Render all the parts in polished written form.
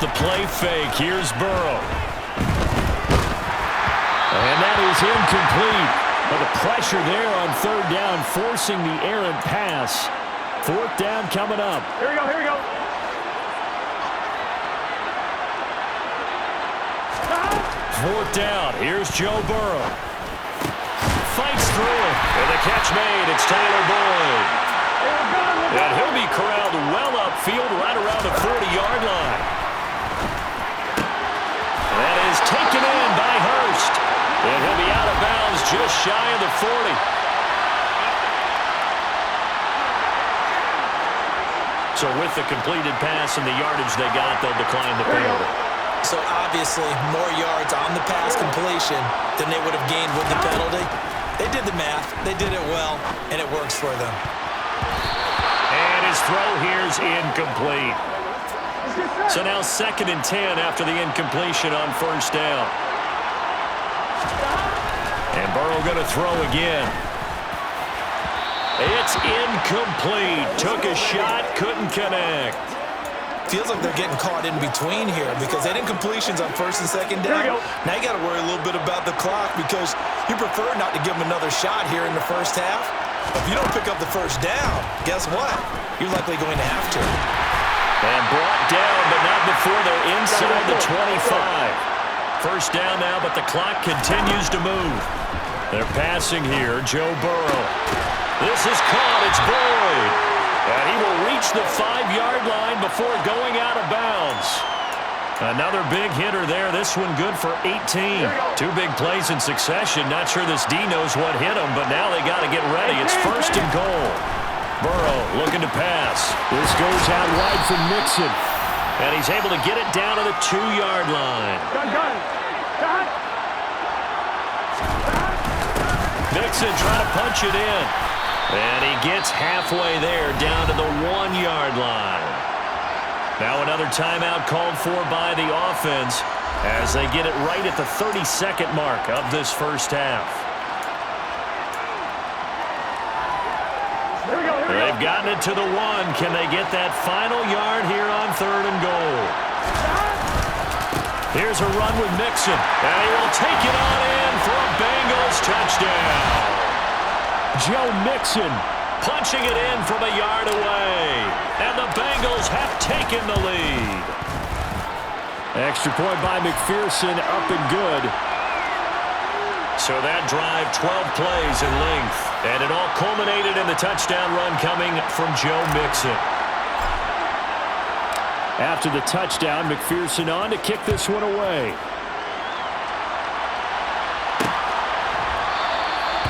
the play fake. Here's Burrow. And that is incomplete. But the pressure there on third down, forcing the errant pass. Fourth down coming up. Here we go, here we go. Fourth down. Here's Joe Burrow. Fights through it. And the catch made. It's Tyler Boyd. And he'll be corralled well upfield right around the 40-yard line. That is taken in by Hurst. And he'll be out of bounds just shy of the 40. So with the completed pass and the yardage they got, they'll decline the penalty. So obviously more yards on the pass completion than they would have gained with the penalty. They did the math. They did it well, and it works for them. And his throw here's incomplete. So now 2nd and 10 after the incompletion on first down. And Burrow going to throw again. It's incomplete. Took a shot, couldn't connect. Feels like they're getting caught in between here because they didn't completions on 1st and 2nd down. Now you got to worry a little bit about the clock because you prefer not to give them another shot here in the first half. If you don't pick up the first down, guess what? You're likely going to have to. And brought down, but not before they're inside the 25. First down now, but the clock continues to move. They're passing here, Joe Burrow. This is caught, it's Boyd. And he will reach the 5-yard line before going out of bounds. Another big hitter there. This one good for 18. 2 big plays in succession. Not sure this D knows what hit him, but now they got to get ready. It's 1st and goal. Burrow looking to pass. This goes out wide for Mixon. And he's able to get it down to the 2-yard line. Mixon trying to punch it in. And he gets halfway there, down to the 1-yard line. Now another timeout called for by the offense as they get it right at the 32nd mark of this first half. They've gotten it to the 1. Can they get that final yard here on 3rd and goal? Here's a run with Mixon. And he will take it on in for a Bengals touchdown. Joe Mixon punching it in from a yard away. And the Bengals have taken the lead. Extra point by McPherson, up and good. So that drive, 12 plays in length. And it all culminated in the touchdown run coming from Joe Mixon. After the touchdown, McPherson on to kick this one away.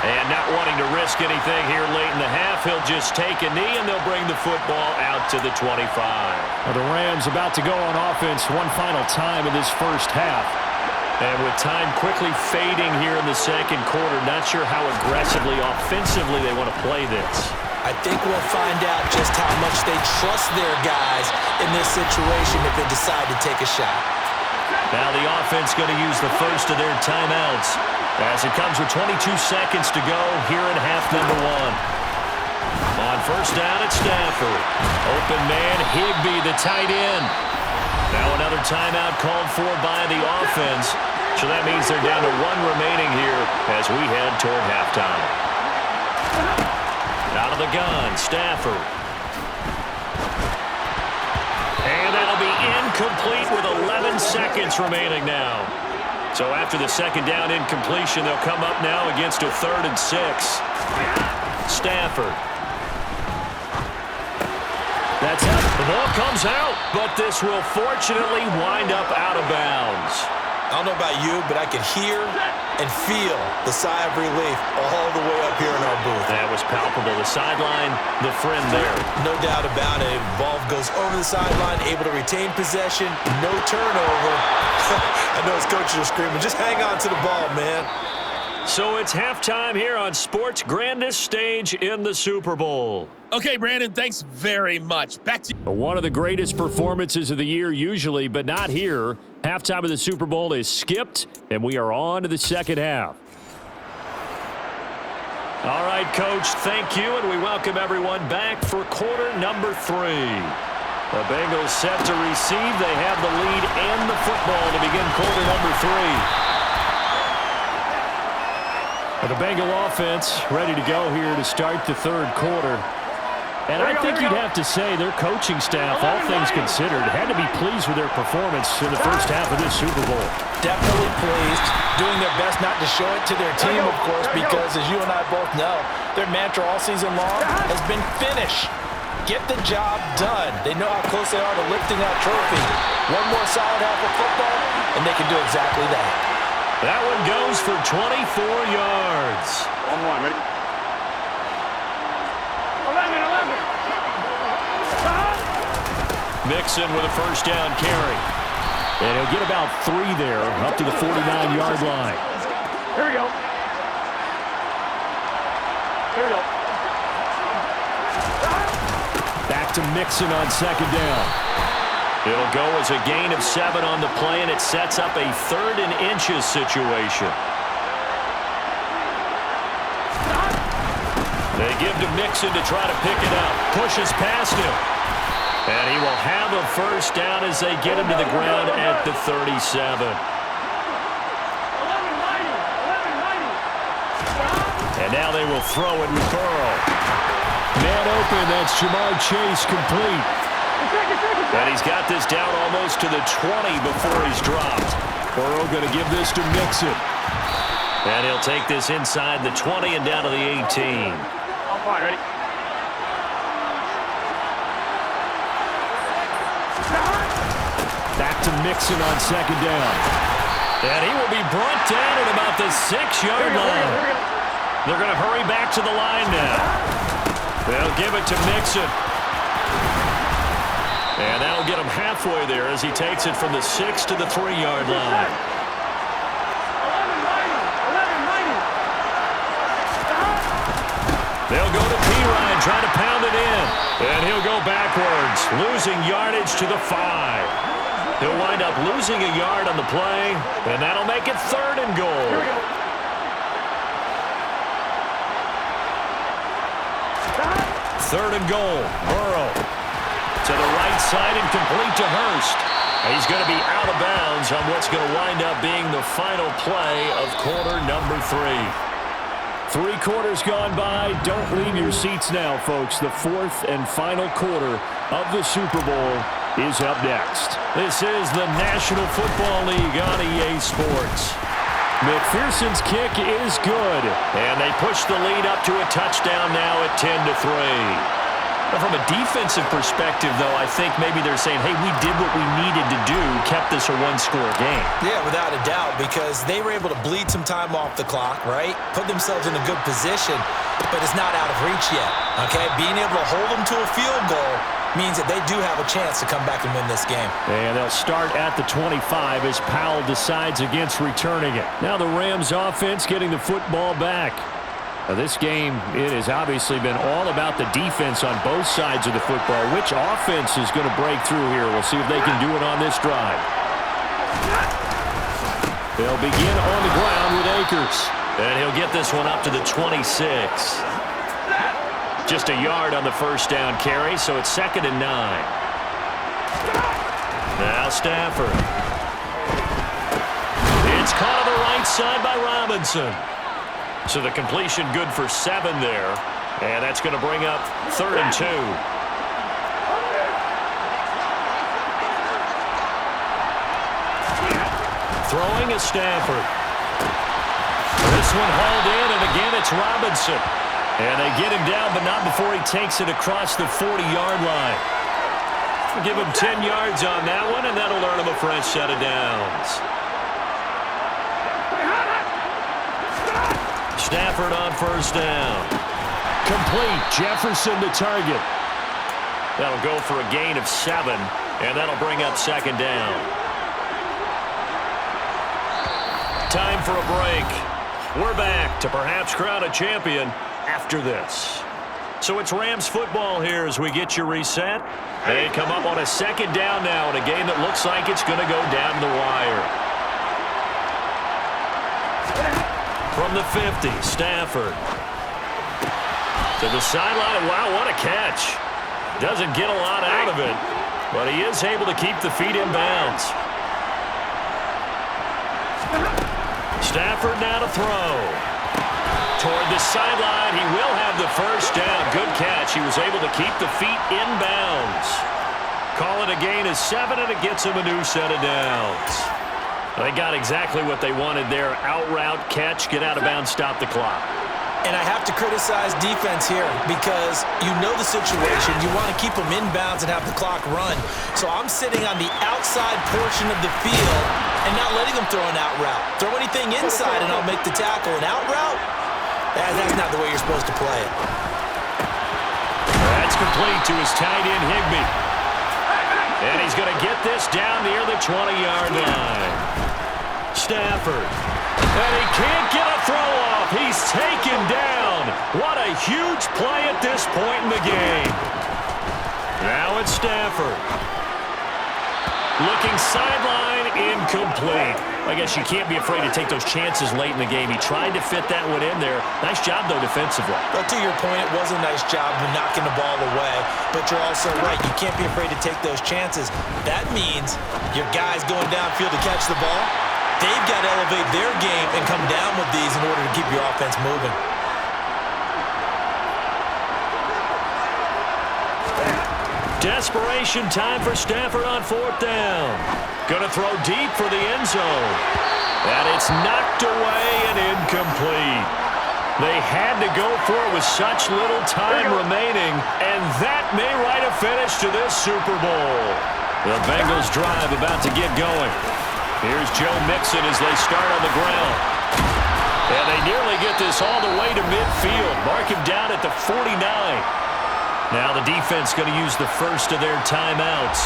And not wanting to risk anything here late in the half, he'll just take a knee and they'll bring the football out to the 25. Well, the Rams about to go on offense one final time in this first half. And with time quickly fading here in the second quarter, not sure how aggressively, offensively they want to play this. I think we'll find out just how much they trust their guys in this situation if they decide to take a shot. Now the offense going to use the first of their timeouts as it comes with 22 seconds to go here in half number 1. On first down, it's Stafford. Open man, Higbee, the tight end. Now another timeout called for by the offense. So that means they're down to 1 remaining here as we head toward halftime. Out of the gun, Stafford. And that'll be incomplete with 11 seconds remaining now. So after the second down incompletion, they'll come up now against a 3rd and 6. Stafford. That's out. The ball comes out, but this will fortunately wind up out of bounds. I don't know about you, but I can hear and feel the sigh of relief all the way up here in our booth. That was palpable. The sideline, the friend there. No doubt about it. Ball goes over the sideline, able to retain possession, no turnover. I know his coaches are screaming, just hang on to the ball, man. So it's halftime here on sports' grandest stage in the Super Bowl. Okay, Brandon, thanks very much. Back to you. One of the greatest performances of the year usually, but not here. Halftime of the Super Bowl is skipped, and we are on to the second half. All right, Coach, thank you, and we welcome everyone back for quarter number 3. The Bengals set to receive. They have the lead and the football to begin quarter number 3. The Bengal offense ready to go here to start the third quarter. And I think you'd have to say their coaching staff, all things considered, had to be pleased with their performance in the first half of this Super Bowl. Definitely pleased, doing their best not to show it to their team, of course, because as you and I both know, their mantra all season long has been finish. Get the job done. They know how close they are to lifting that trophy. One more solid half of football, and they can do exactly that. That one goes for 24 yards. On one, ready? 11. Mixon with a first down carry. And he'll get about 3 there, up to the 49-yard line. Here we go. Here we go. Back to Mixon on second down. It'll go as a gain of 7 on the play, and it sets up a 3rd and inches situation. They give to Mixon to try to pick it up. Pushes past him. And he will have a first down as they get him to the ground at the 37. And now they will throw it with Burrow. Man open, that's Jamar Chase complete. And he's got this down almost to the 20 before he's dropped. Burrow going to give this to Mixon. And he'll take this inside the 20 and down to the 18. Fine, ready? Back to Mixon on second down. And he will be brought down at about the 6-yard line. They're going to hurry back to the line now. They'll give it to Mixon. And that'll get him halfway there as he takes it from the 6 to the 3-yard line. They'll go to P-Ryan, trying to pound it in. And he'll go backwards, losing yardage to the 5. He'll wind up losing a yard on the play, and that'll make it 3rd and goal. 3rd and goal. Burrow to the right side and complete to Hurst. He's going to be out of bounds on what's going to wind up being the final play of quarter number 3. 3 quarters gone by. Don't leave your seats now, folks. The 4th and final quarter of the Super Bowl is up next. This is the National Football League on EA Sports. McPherson's kick is good. And they push the lead up to a touchdown now at 10-3. From a defensive perspective, though, I think maybe they're saying, hey, we did what we needed to do, kept this a 1-score game. Yeah, without a doubt, because they were able to bleed some time off the clock, right? Put themselves in a good position, but it's not out of reach yet, okay? Being able to hold them to a field goal means that they do have a chance to come back and win this game. And they'll start at the 25 as Powell decides against returning it. Now the Rams offense getting the football back. Now this game, it has obviously been all about the defense on both sides of the football. Which offense is going to break through here? We'll see if they can do it on this drive. They'll begin on the ground with Akers. And he'll get this one up to the 26. Just a yard on the first down carry, so it's 2nd and 9. Now Stafford. It's caught on the right side by Robinson. So the completion good for 7 there. And that's going to bring up 3rd and 2. Throwing is Stafford. This one hauled in, and again it's Robinson. And they get him down, but not before he takes it across the 40-yard line. Give him 10 yards on that one, and that'll earn him a fresh set of downs. Stafford on first down. Complete. Jefferson to target. That'll go for a gain of 7, and that'll bring up 2nd down. Time for a break. We're back to perhaps crown a champion after this. So it's Rams football here as we get you reset. They come up on a 2nd down now in a game that looks like it's going to go down the wire. From the 50, Stafford. To the sideline. Wow, what a catch. Doesn't get a lot out of it. But he is able to keep the feet in bounds. Stafford now to throw. Toward the sideline, he will have the first down. Good catch. He was able to keep the feet in bounds. Call it a gain of 7, and it gets him a new set of downs. They got exactly what they wanted there. Out route, catch, get out of bounds, stop the clock. And I have to criticize defense here because you know the situation. You want to keep them inbounds and have the clock run. So I'm sitting on the outside portion of the field and not letting them throw an out route. Throw anything inside and I'll make the tackle. An out route? That's not the way you're supposed to play it. That's complete to his tight end, Higbee. And he's going to get this down near the 20-yard line. Stafford. And he can't get a throw off. He's taken down. What a huge play at this point in the game. Now it's Stafford. Looking sideline, incomplete. I guess you can't be afraid to take those chances late in the game. He tried to fit that one in there. Nice job, though, defensively. Well, to your point, it was a nice job of knocking the ball away. But you're also right. You can't be afraid to take those chances. That means your guys going downfield to catch the ball, they've got to elevate their game and come down with these in order to keep your offense moving. Desperation time for Stafford on 4th down. Going to throw deep for the end zone. And it's knocked away and incomplete. They had to go for it with such little time remaining, and that may write a finish to this Super Bowl. The Bengals drive about to get going. Here's Joe Mixon as they start on the ground. And they nearly get this all the way to midfield. Mark him down at the 49. Now the defense going to use the first of their timeouts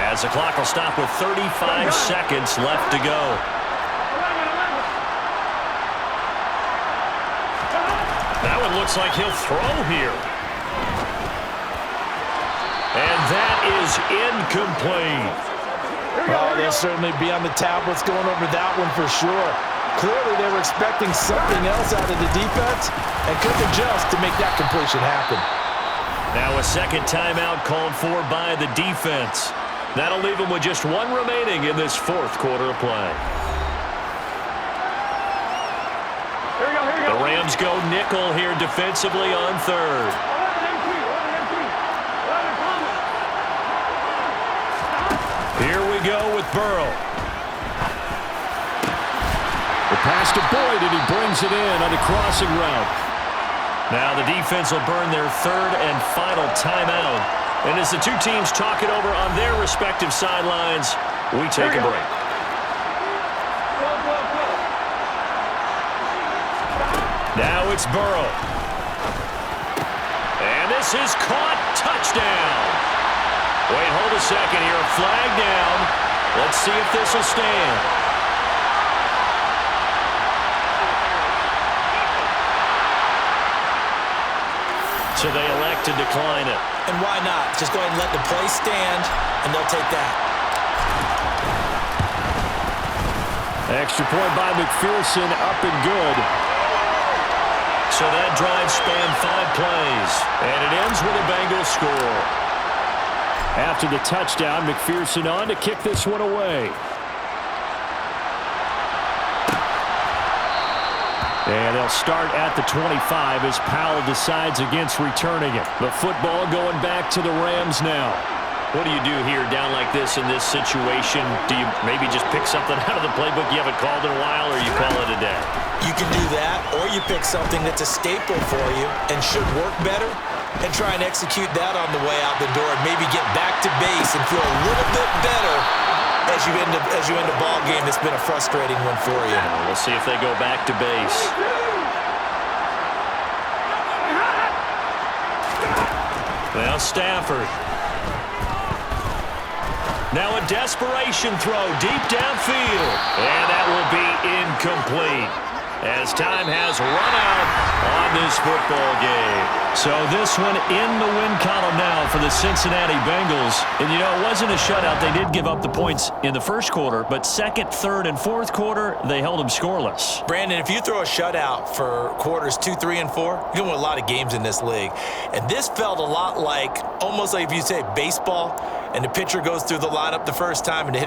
as the clock will stop with 35 seconds left to go. That one looks like he'll throw here. And that is incomplete. Oh, they'll certainly be on the tablets going over that one for sure. Clearly they were expecting something else out of the defense and couldn't adjust to make that completion happen. Now a second timeout called for by the defense. That'll leave them with just one remaining in this 4th quarter of play. The Rams go nickel here defensively on 3rd. Here we go with Burrow. The pass to Boyd, and he brings it in on a crossing route. Now the defense will burn their 3rd and final timeout. And as the two teams talk it over on their respective sidelines, we take a break. Now it's Burrow. And this is caught. Touchdown. Wait, hold a second here. Flag down. Let's see if this will stand. So they elect to decline it. And why not? Just go ahead and let the play stand, and they'll take that. Extra point by McPherson, up and good. So that drive spanned 5 plays, and it ends with a Bengals score. After the touchdown, McPherson on to kick this one away. And they'll start at the 25 as Powell decides against returning it. The football going back to the Rams now. What do you do here down like this in this situation? Do you maybe just pick something out of the playbook you haven't called in a while, or you call it a day? You can do that, or you pick something that's a staple for you and should work better and try and execute that on the way out the door and maybe get back to base and feel a little bit better as you end a ball game that's been a frustrating one for you. We'll see if they go back to base. Now Stafford. Now a desperation throw deep downfield. And that will be incomplete. as time has run out on this football game. So this one in the win column now for the Cincinnati Bengals. And, you know, it wasn't a shutout. They did give up the points in the first quarter, but second, third, and fourth quarter, they held them scoreless. Brandon, if you throw a shutout for quarters 2, 3, and 4, you're going to win a lot of games in this league. And this felt a lot like, almost like if you say baseball, and the pitcher goes through the lineup the first time and the hitter